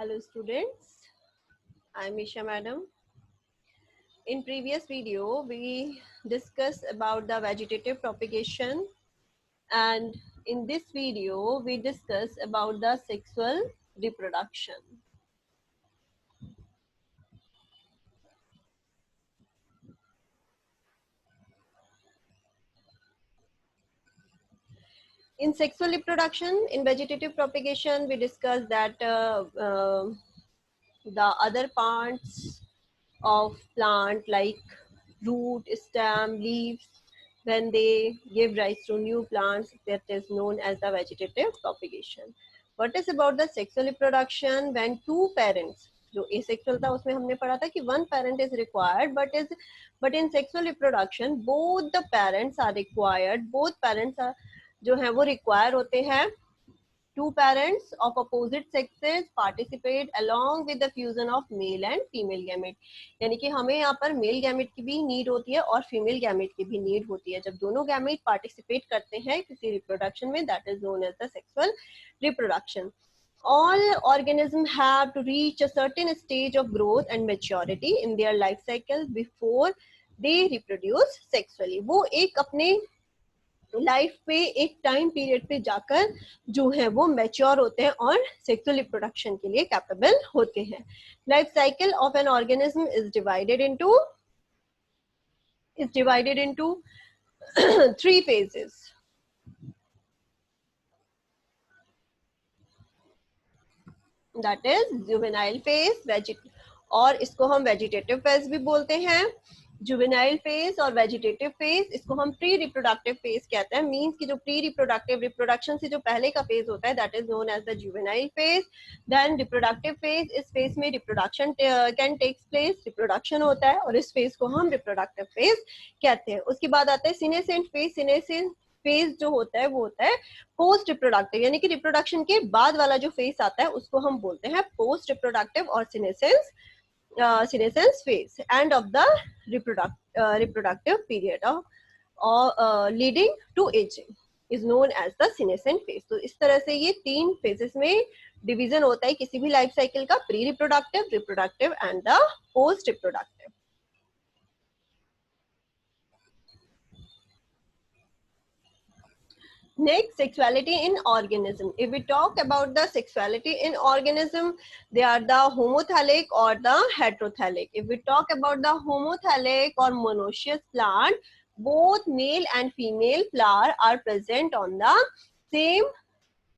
Hello students, I am Isha madam. In previous video, we discussed about the vegetative propagation, and in this video, we discuss about the sexual reproduction. In sexual reproduction, in vegetative propagation, we discussed that the other parts of plant like root, stem, leaves, when they give rise to new plants, that is known as the vegetative propagation. What is about the sexual reproduction? When two parents, जो asexual था उसमें हमने पढ़ा था कि one parent is required, but in sexual reproduction both the parents are required. Both parents are जो है वो require होते हैं. Two parents of opposite sexes participate along with the fusion of male and female gamete. यानी कि हमें यहाँ पर मेल गैमेट की भी नीड होती है और फीमेल गैमेट की भी नीड होती है. जब दोनों गैमेट पार्टिसिपेट करते हैं किसी रिप्रोडक्शन में, that is known as the sexual reproduction. All organisms have to reach a certain stage of growth and maturity in their life cycle before they reproduce sexually. वो एक अपने लाइफ पे एक time period पे जाकर जो है वो मैच्योर होते हैं और सेक्सुअल रिप्रोडक्शन के लिए कैपेबल होते हैं. Life cycle of an organism is divided into 3 phases. That is juvenile phase, और इसको हम वेजिटेटिव फेज भी बोलते हैं. जुवेनाइल फेज और वेजिटेटिव फेज, इसको हम प्री रिप्रोडक्टिव फेज कहते हैं. मींस कि जो प्री रिप्रोडक्टिव रिप्रोडक्शन से जो पहले का फेज होता है, that is known as the juvenile phase. Then reproductive phase, इस फेज में reproduction can takes place, reproduction होता है और इस फेज को हम रिप्रोडक्टिव फेज कहते हैं. उसके बाद आता है सीनेसेंट फेज. सीनेसेंट फेज जो होता है वो होता है पोस्ट रिप्रोडक्टिव, यानी कि रिप्रोडक्शन के बाद वाला जो फेज आता है उसको हम बोलते हैं पोस्ट रिप्रोडक्टिव और senescence phase, end of the reproductive period leading to aging is known as the senescent phase. तो इस तरह से ये 3 phases में डिवीजन होता है किसी भी लाइफ साइकिल का, pre reproductive, reproductive and the post reproductive. Next, sexuality in organism. If we talk about the sexuality in organism, they are the homothallic or the heterothallic. If we talk about the homothallic or monoecious plant, both male and female flower are present on the same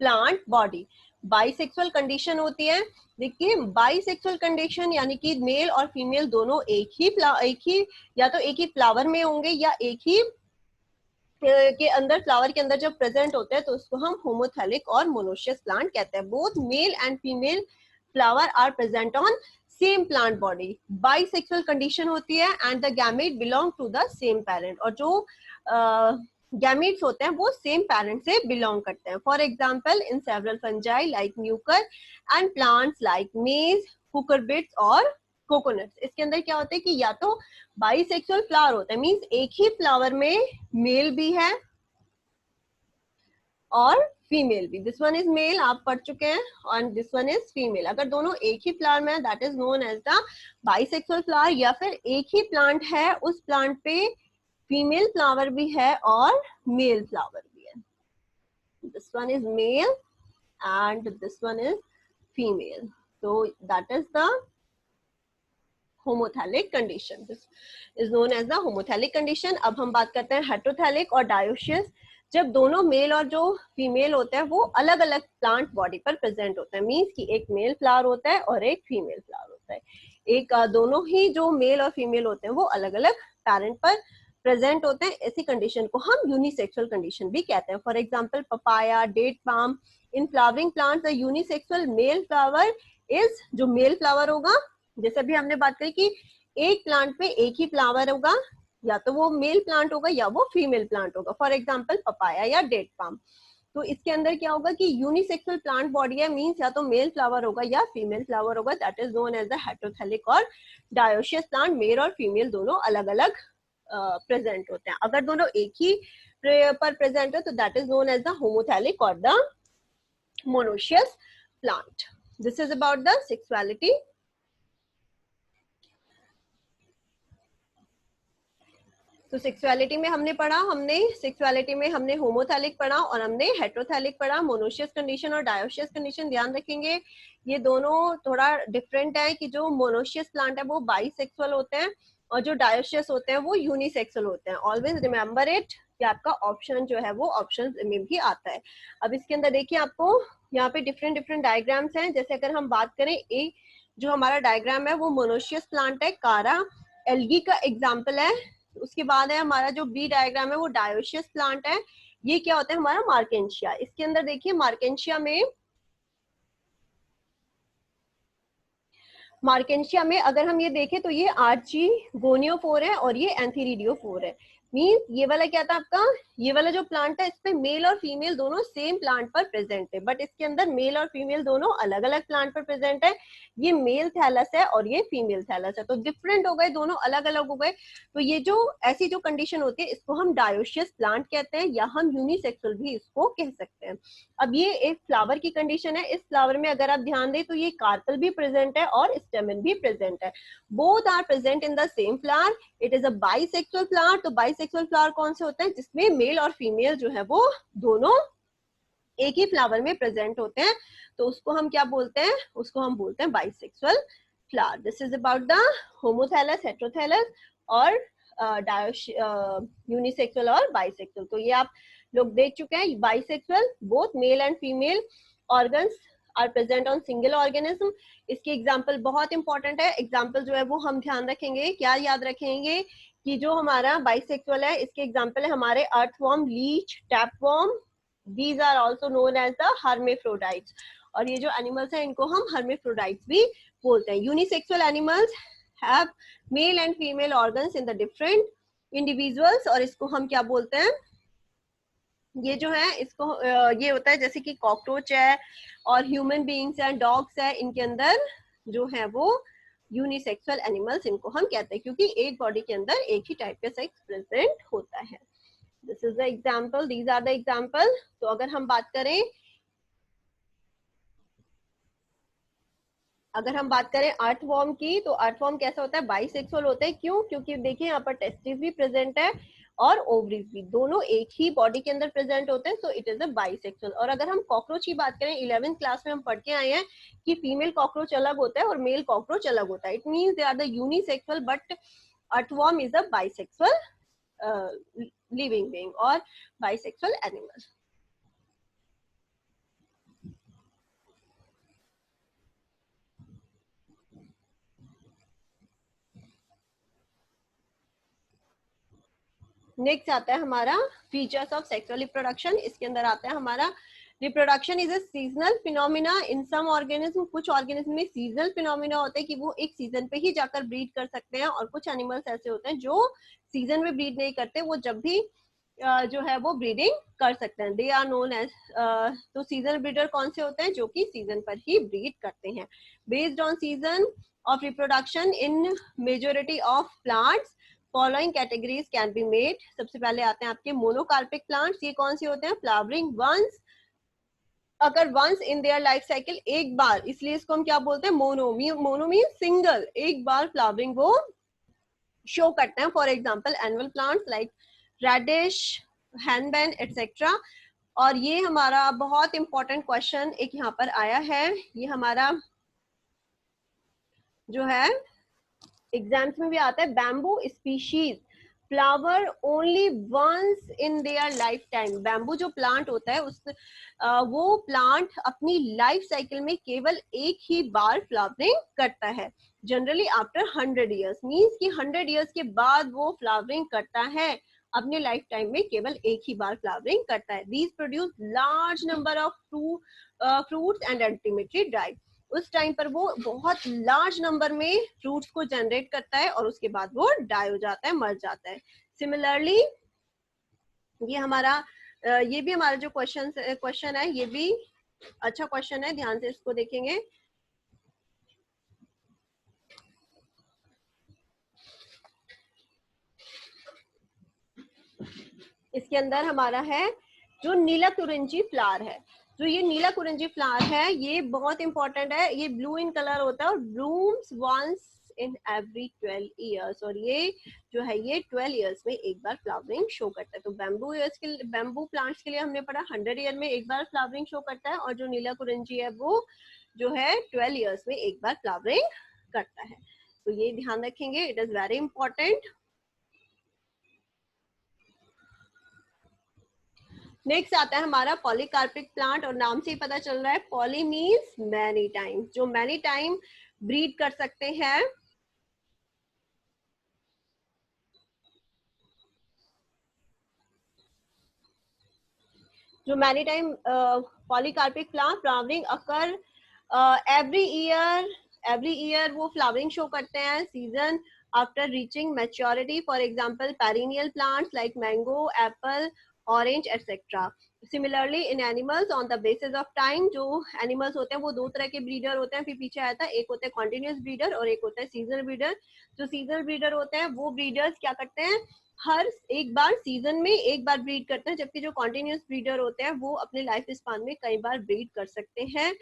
plant body. Bisexual condition होती है. देखिए bisexual condition यानी कि mail और female दोनों एक ही या तो एक ही फ्लावर में होंगे या एक ही के अंदर, फ्लावर के अंदर जब प्रेजेंट होते हैं तो उसको हम होमोथैलिक और मोनोशियस प्लांट कहते हैं. Both male and female flower are present on same plant body. Bisexual condition होती है and the gamete belong to the same parent, और जो गैमेट्स होते हैं वो सेम पेरेंट से बिलोंग करते हैं. For example in several fungi like Mucor and plants like मेज, कुकुरबिट्स और कोकोनट्स. इसके अंदर क्या होता है कि या तो बाइसेक्सुअल फ्लावर होता है, मींस एक ही फ्लावर में मेल भी है और फीमेल भी. दिस वन इज मेल, आप पढ़ चुके हैं, और दिस वन इज फीमेल. अगर दोनों एक ही फ्लावर में है, that is known as the bisexual flower. या फिर एक ही प्लांट है, उस प्लांट पे फीमेल फ्लावर भी है और मेल फ्लावर भी है. This one is male and this one is female. So that is the homothallic condition. This is known as the homothallic condition. अब हम बात करते हैं heterothallic और dioecious. जब दोनों मेल और जो फीमेल होते हैं वो अलग अलग प्लांट बॉडी पर प्रेजेंट होता है, मीन्स कि एक मेल फ्लावर होता है और एक फीमेल फ्लावर होता है. एक दोनों ही जो मेल और फीमेल होते हैं वो अलग अलग पेरेंट पर प्रेजेंट होते हैं. ऐसी कंडीशन को हम यूनिसेक्सुअल कंडीशन भी कहते हैं. For example papaya, date palm. In flowering plants unisexual male flower is, जो मेल फ्लावर होगा, जैसे अभी हमने बात करी कि एक प्लांट पे एक ही फ्लावर होगा, या तो वो मेल प्लांट होगा या वो फीमेल प्लांट होगा. फॉर एग्जाम्पल पपाया या डेट पाम. तो इसके अंदर क्या होगा कि यूनिसेक्सुअल प्लांट बॉडी है, मींस या तो मेल फ्लावर होगा या फीमेल फ्लावर होगा. That is known as the heterothallic और डायोशियस प्लांट. मेल और फीमेल दोनों अलग अलग प्रेजेंट होते हैं. अगर दोनों एक ही पर प्रेजेंट है तो that is known as the homothallic और the monoecious plant. This is about the sexuality. तो सेक्सुअलिटी में हमने पढ़ा, सेक्सुअलिटी में हमने होमोथैलिक पढ़ा और हमने हेट्रोथैलिक पढ़ा. मोनोशियस कंडीशन और डायोशियस कंडीशन ध्यान रखेंगे, ये दोनों थोड़ा डिफरेंट है कि जो मोनोशियस प्लांट है वो बाइसेक्सुअल होते हैं और जो डायोशियस होते हैं वो यूनिसेक्सुअल होते हैं. ऑलवेज रिमेम्बर इट कि आपका ऑप्शन जो है वो ऑप्शन में भी आता है. अब इसके अंदर देखिए आपको यहाँ पे डिफरेंट डिफरेंट डायग्राम्स हैं. जैसे अगर हम बात करें, एक जो हमारा डायग्राम है वो मोनोशियस प्लांट है, कारा एल्गी का एग्जाम्पल है. उसके बाद है हमारा जो बी डायग्राम है वो डायोशियस प्लांट है. ये क्या होता है हमारा मार्केंशिया. इसके अंदर देखिए मार्केंशिया में अगर हम ये देखें तो ये आर्ची गोनियोफोर है और ये एंथीरिडियोफोर है. मीन्स ये वाला क्या था आपका, ये वाला जो प्लांट है इसमें मेल और फीमेल दोनों सेम प्लांट पर प्रेजेंट है, बट इसके अंदर मेल और फीमेल दोनों अलग अलग प्लांट पर प्रेजेंट है. ये मेल थैलस है और ये फीमेल थैलस है, तो डिफरेंट हो गए, दोनों अलग अलग हो गए. तो ये जो ऐसी जो कंडीशन होती है इसको हम डायोशियस प्लांट कहते हैं या हम यूनिसेक्सुअल भी इसको कह सकते हैं. अब ये एक फ्लावर की कंडीशन है. इस फ्लावर में अगर आप ध्यान दें तो ये कार्पल भी प्रेजेंट है और स्टेमन भी प्रेजेंट है. Both are present in the same flower. It is a bisexual flower. तो बाइसेक्सुअल फ्लावर कौन से होते हैं, जिसमें मेल और फीमेल जो है वो दोनों एक ही फ्लावर में प्रेजेंट होते हैं. तो उसको हम क्या बोलते हैं, उसको हम बोलते हैं bisexual flower. This is about the homothallus, heterothallus और यूनिसेक्सुअल और बाइसेक्सुअल. तो ये आप लोग देख चुके हैं. Bisexual, both male and female organs are present on single organism. इसके एग्जाम्पल बहुत इंपॉर्टेंट है. एग्जाम्पल जो है वो हम ध्यान रखेंगे, क्या याद रखेंगे कि जो हमारा बाइसेक्सुअल है इसके एग्जाम्पल है हमारे earthworm, leech, tapeworm. These are also known as the hermaphrodites. और ये जो एनिमल्स हैं इनको हम हर्मेफ्रोडाइट्स भी बोलते हैं. Unisexual animals have mail and female organs in the different individuals. और इसको हम क्या बोलते हैं, ये जो है इसको ये होता है जैसे कि कॉकरोच है और ह्यूमन बीइंग्स हैं, डॉग्स है, इनके अंदर जो है वो यूनिसेक्सुअल एनिमल्स इनको हम कहते हैं, क्योंकि एक बॉडी के अंदर एक ही टाइप का सेक्स प्रेजेंट होता है. This is the example, these are the example. तो अगर हम बात करें अर्थवॉर्म की, तो अर्थवॉर्म कैसा होता है, बाइसेक्सुअल होता है. क्यों, क्योंकि देखिए यहाँ पर टेस्टिस भी प्रेजेंट है और ओवरीज भी, दोनों एक ही बॉडी के अंदर प्रेजेंट होते हैं. So it is a bisexual. और अगर हम कॉकरोच की बात करें, 11th क्लास में हम पढ़ के आए हैं कि फीमेल कॉकरोच अलग होता है और मेल कॉकरोच अलग होता है. It means they are the unisexual, but earthworm is a bisexual living being और बाइसेक्सुअल एनिमल. नेक्स्ट आता है हमारा फीचर्स ऑफ सेक्सुअल रिप्रोडक्शन. इसके अंदर आता है हमारा reproduction is a seasonal phenomena in some organism. कुछ ऑर्गेनिज्म में सीजनल फिनोमिना होता है कि वो एक सीजन पे ही जाकर ब्रीड कर सकते हैं, और कुछ एनिमल्स ऐसे होते हैं जो सीजन में ब्रीड नहीं करते, वो जब भी जो है वो ब्रीडिंग कर सकते हैं. दे आर नोन एज, तो सीजन ब्रीडर कौन से होते हैं, जो कि सीजन पर ही ब्रीड करते हैं. Based on season of reproduction in majority of plants following categories can be made. सबसे पहले आते हैं आपके मोनोकार्पिक प्लांट्स. ये कौन से होते हैं, फ्लावरिंग वंस, अगर once in their life cycle, एक बार, इसलिए इसको हम क्या बोलते हैं, मोनो मीन सिंगल, एक बार फ्लावरिंग वो शो करते हैं. For example annual plants like radish, henbane etcetera. और ये हमारा बहुत इंपॉर्टेंट क्वेश्चन एक यहाँ पर आया है, ये हमारा जो है एग्जाम्स में भी आता है. Bamboo species flower only once in their life time. Bamboo जो प्लांट होता है उस वो प्लांट अपनी लाइफ साइकिल में केवल एक ही बार फ्लावरिंग करता है, जनरली आफ्टर 100 ईयर्स. मीन्स कि 100 ईयर्स के बाद वो फ्लावरिंग करता है, अपने लाइफ टाइम में केवल एक ही बार फ्लावरिंग करता है. These produce large number of fruits and ultimately dry. उस टाइम पर वो बहुत लार्ज नंबर में फ्रूट्स को जनरेट करता है और उसके बाद वो डाई हो जाता है, मर जाता है. सिमिलरली ये हमारा ये भी हमारा जो क्वेश्चन है ये भी अच्छा क्वेश्चन है, ध्यान से इसको देखेंगे. इसके अंदर हमारा है जो नीला तुरंजी फ्लावर है, जो ये नीला कुरंजी फ्लावर है ये बहुत इंपॉर्टेंट है, ये ब्लू इन कलर होता है और blooms once in every 12 years, और ये जो है ये 12 ईयर्स में एक बार फ्लावरिंग शो करता है। तो बैम्बू प्लांट्स के लिए हमने पढ़ा 100 ईयर में एक बार फ्लावरिंग शो करता है, और जो नीला कुरंजी है वो जो है 12 ईयर्स में एक बार फ्लावरिंग करता है। तो ये ध्यान रखेंगे, it is very important. Next आता है हमारा पॉलीकार्पिक प्लांट, और नाम से ही पता चल रहा है पॉली मीन्स मैनी टाइम, जो मैनी टाइम ब्रीड कर सकते हैं। जो many time polycarpic plant flowering occur every year वो फ्लावरिंग शो करते हैं season after reaching maturity, for example perennial plants like mango, apple, orange etcetera. Similarly in animals on the basis of time, जो animals होते हैं वो दो तरह के ब्रीडर होते हैं, फिर पीछे आया था, एक होता है कॉन्टिन्यूस ब्रीडर और एक होता है सीजनल ब्रीडर। जो सीजनल ब्रीडर होते हैं वो ब्रीडर्स क्या करते हैं, हर एक बार सीजन में एक बार ब्रीड करते हैं, जबकि जो कॉन्टिन्यूस ब्रीडर होते हैं वो अपने लाइफ स्पान में कई बार ब्रीड कर सकते हैं।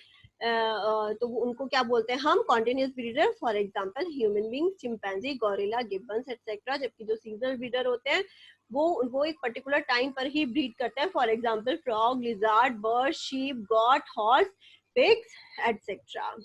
तो उनको क्या बोलते हैं हम, continuous breeder, for example human being, chimpanzee, gorilla, gibbons etcetera. जबकि जो सीजनल ब्रीडर होते हैं वो एक पर्टिकुलर टाइम पर ही ब्रीड करते हैं, for example frog, lizard, bird, sheep, got, horse, pigs etcetera.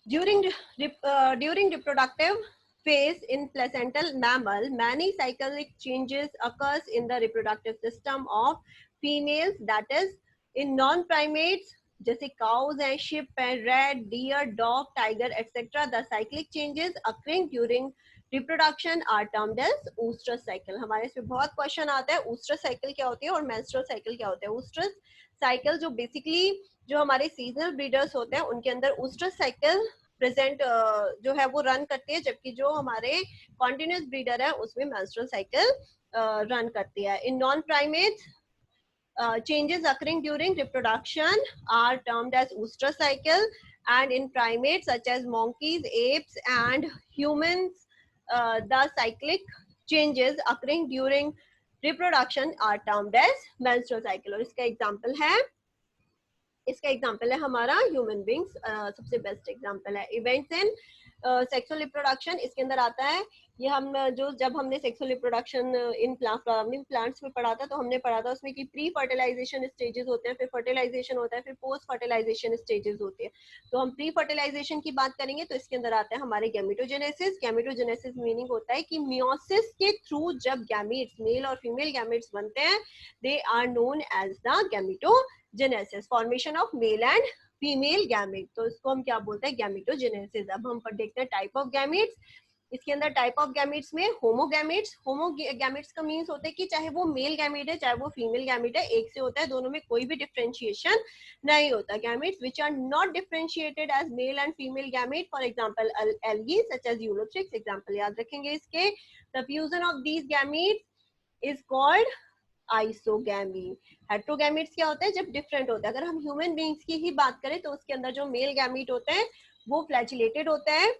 During reproductive phase in placental mammal, many cyclic changes occurs in the reproductive system of females. That is, in non-primates, जैसे cows and sheep and rat, deer, dog, tiger, etc. The cyclic changes occurring during reproduction are termed as oostrous cycle. हमारे इसमें बहुत question आता है oostrous cycle क्या होती है और menstrual cycle क्या होता है। oostrous cycle जो बेसिकली जो हमारे सीजनल ब्रीडर्स होते हैं उनके अंदर oostrous cycle प्रेजेंट जो है वो रन करती है, जबकि जो हमारे कॉन्टिन्यूस ब्रीडर है उसमें मेंस्ट्रुअल साइकिल रन करती है। In non primates changes occurring during reproduction are termed as oostrous cycle, and in primates such as monkeys, apes and humans, the cyclic changes occurring during reproduction are termed as menstrual cycle। और इसका example है हमारा human beings, सबसे best example है। Events in sexual reproduction इसके अंदर आता है, ये हम जो जब हमने सेक्सुअल रिप्रोडक्शन इन प्लांट्स में पढ़ा था तो हमने पढ़ा था उसमें कि प्री फर्टिलाइजेशन स्टेजेस होते हैं, फिर फर्टिलाइजेशन होता है, फिर पोस्ट फर्टिलाइजेशन स्टेजेस होते हैं। तो हम प्री फर्टिलाइजेशन की बात करेंगे तो इसके अंदर आता है हमारे गैमेटोजेनेसिस। गैमेटोजेनेसिस मीनिंग होता है कि मियोसिस के थ्रू जब गैमीट्स, मेल और फीमेल गैमीट्स बनते हैं, they are known as the gametogenesis, formation of male and female gamete. तो इसको हम क्या बोलते हैं, गैमेटोजेनेसिस। अब हम देखते हैं टाइप ऑफ गैमेट्स। इसके अंदर टाइप ऑफ गैमेट्स में होमोगैमेट्स, होमोगैमेट्स का मीन्स होता है कि चाहे वो मेल गैमेट है चाहे वो फीमेल गैमेट है, एक से होता है, दोनों में कोई भी डिफरेंशिएशन नहीं होता। Gametes which are not differentiated as male and female gamete, for example algae such as Ulothrix, example याद रखेंगे इसके। The fusion of these gametes is called isogamy. Heterogametes क्या होता है, जब डिफरेंट होता है। अगर हम ह्यूमन बींग्स की ही बात करें तो उसके अंदर जो मेल गैमेट होते हैं वो फ्लैजिलेटेड होता है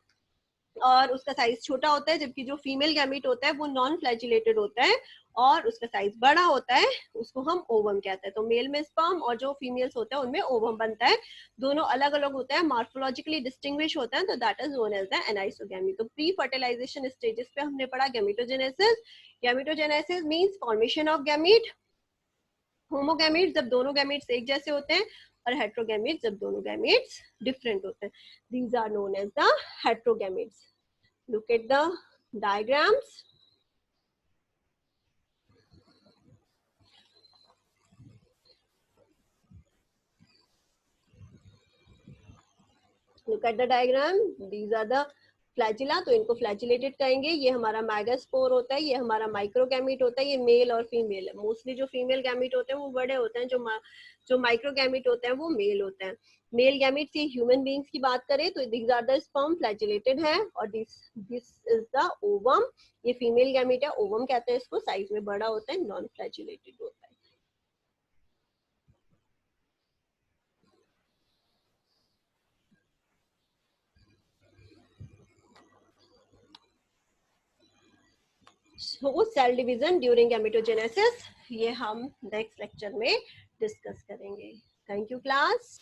और उसका साइज छोटा होता है, जबकि जो फीमेल गैमेट होता है वो नॉन फ्लैजिलेटेड होता है और उसका साइज बड़ा होता है, उसको हम ओवम कहते हैं। तो मेल में स्पर्म और जो फीमेल्स होता है उनमें ओवम बनता है, दोनों अलग अलग होता है, मॉर्फोलॉजिकली डिस्टिंग्विश होता है, तो that is known as the anisogamy. तो प्री फर्टिलाइजेशन स्टेजेस पे हमने पढ़ा gametogenesis. Gametogenesis means formation of gamete. Homogametes जब दोनों गैमेट्स एक जैसे होते हैं, और हेट्रोगैमेट्स जब दोनों गैमेट्स डिफरेंट होते हैं। These are known as the heterogametes. Look at the diagrams. Look at the diagram. These are the flagella, तो इनको फ्लैजिलेटेड कहेंगे। ये हमारा मैगास्पोर होता है, ये हमारा माइक्रोगैमेट होता है, ये मेल और फीमेल है। मोस्टली जो फीमेल गैमेट होते हैं वो बड़े होते हैं, जो माइक्रोगैमेट होते हैं वो मेल होते हैं। मेल गैमेट से ह्यूमन बींग्स की बात करें तो these are the sperm, flagellated है, और दिस इज द ओवम। ये फीमेल गैमेट है, ओवम कहते हैं इसको, साइज में बड़ा होता है, नॉन फ्लैजिलेटेड होता है। So cell division during gametogenesis ये हम नेक्स्ट लेक्चर में डिस्कस करेंगे. Thank you class.